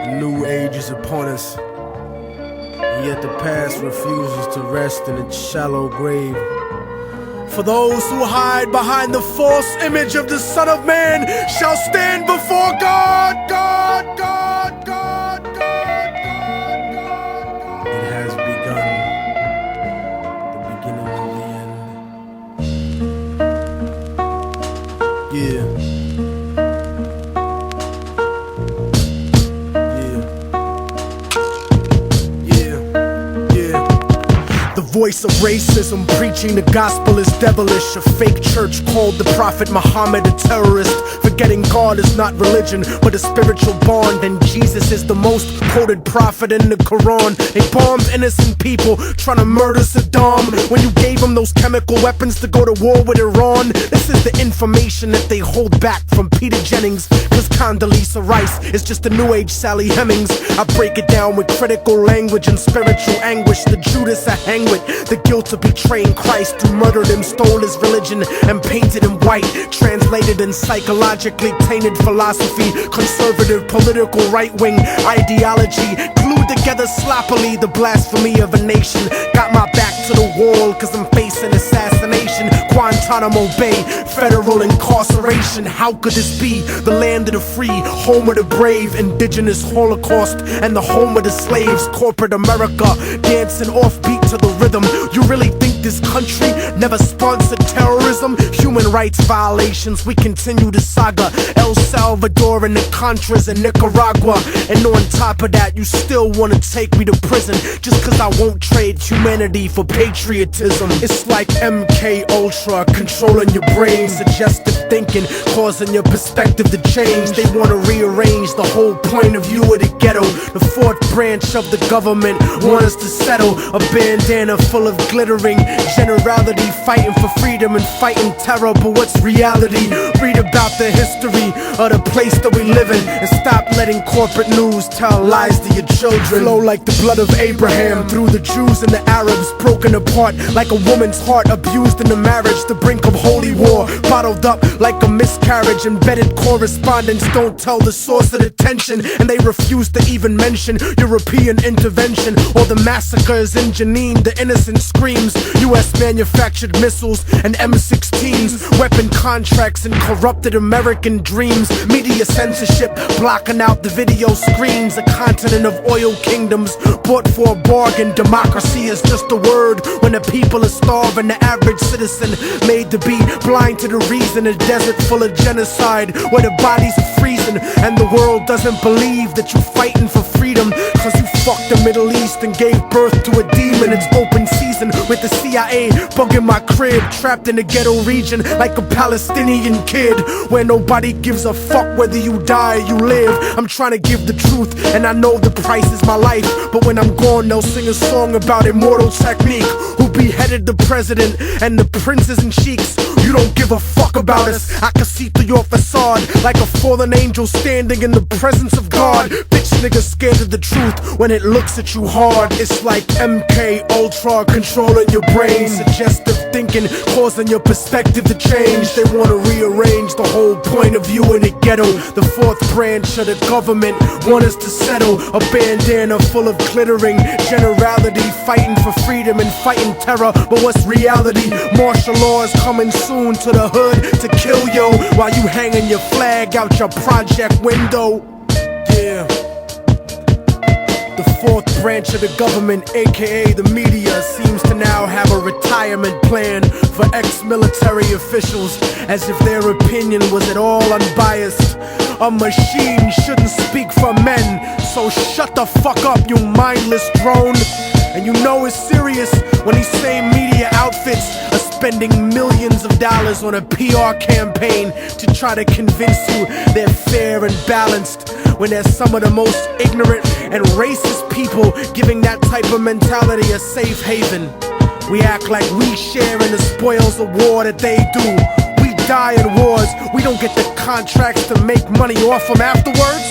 New age is upon us, and yet the past refuses to rest in its shallow grave. For those who hide behind the false image of the Son of Man shall stand before God. God, God, God, God, God, God. It has begun, the beginning of the end. Yeah. The voice of racism preaching the gospel is devilish. A fake church called the Prophet Muhammad a terrorist, forgetting God is not religion but a spiritual bond, and Jesus is the most quoted prophet in the Quran. They bombed innocent people trying to murder Saddam when you gave them those chemical weapons to go to war with Iran. This is the information that they hold back from Peter Jennings, cause Condoleezza Rice is just a new age Sally Hemings. I break it down with critical language and spiritual anguish. The Judas I hang with, the guilt of betraying Christ, who murdered him, stole his religion, and painted him white. Translated in psychologically tainted philosophy, conservative political right-wing ideology, glued together sloppily the blasphemy of a nation. Got my back to the wall cause I'm facing assassination. Guantanamo Bay, federal incarceration. How could this be? The land of the free, home of the brave, indigenous holocaust, and the home of the slaves. Corporate America dancing offbeat to the rhythm. You really think this country never sponsored terrorism? Human rights violations, we continue the saga. El Salvador and the Contras in Nicaragua, and on top of that you still wanna take me to prison just cause I won't trade humanity for patriotism. It's like MK Ultra controlling your brain, suggestive thinking causing your perspective to change. They wanna rearrange the whole point of view of the ghetto. The fourth branch of the government want us to settle. A bandana full of glittering generality, fighting for freedom and fighting terror. But what's reality? Read about the history of the place that we live in, and stop letting corporate news tell lies to your children. Flow like the blood of Abraham through the Jews and the Arabs, broken apart like a woman's heart, abused in the marriage, the brink of holy war, bottled up like a miscarriage. Embedded correspondence don't tell the source of the tension, and they refuse to even mention European intervention or the massacres in Jenin. The innocent screams, US manufactured missiles and M16s, weapon contracts and corrupted American dreams. Media censorship blocking out the video screens. A continent of oil kingdoms bought for a bargain. Democracy is just a word when the people are starving. The average citizen made to be blind to the reason. A desert full of genocide where the bodies are freezing, and the world doesn't believe that you're fighting for freedom cause you fucked the Middle East and gave birth to a demon. It's open season with the CIA bugging my crib, trapped in the ghetto region like a Palestinian kid, where nobody gives a fuck whether you die or you live. I'm trying to give the truth and I know the price is my life, but when I'm gone they'll sing a song about Immortal Technique, who beheaded the president and the princes and sheiks. You don't give a fuck about us. I can see through your facade like a fallen angel standing in the presence of God. Bitch niggas scared of the truth when it looks at you hard. It's like MK Ultra controlling your brain, suggestive thinking causing your perspective to change. They wanna rearrange the whole point of view in the ghetto. The fourth branch of the government want us to settle. A bandana full of glittering generality, fighting for freedom and fighting terror. But what's reality? Martial law is coming soon to the hood to kill yo while you hanging your flag out your project window. Yeah. The fourth branch of the government, aka the media, seems to now have a retirement plan for ex-military officials, as if their opinion was at all unbiased. A machine shouldn't speak for men, so shut the fuck up, you mindless drone. And you know it's serious when these same media outfits are spending millions of dollars on a PR campaign to try to convince you they're fair and balanced, when they're some of the most ignorant and racist people giving that type of mentality a safe haven. We act like we share in the spoils of war that they do. We die in wars, we don't get the contracts to make money off them afterwards.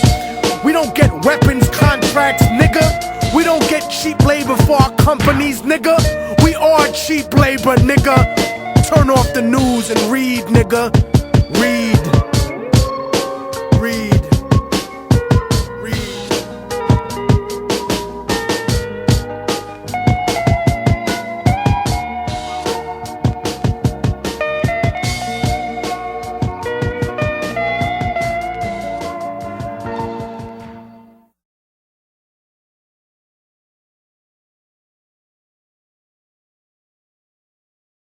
We don't get weapons contracts, nigga. We don't get cheap labor for our companies, nigga. We are cheap labor, nigga. Turn off the news and read, nigga. Read.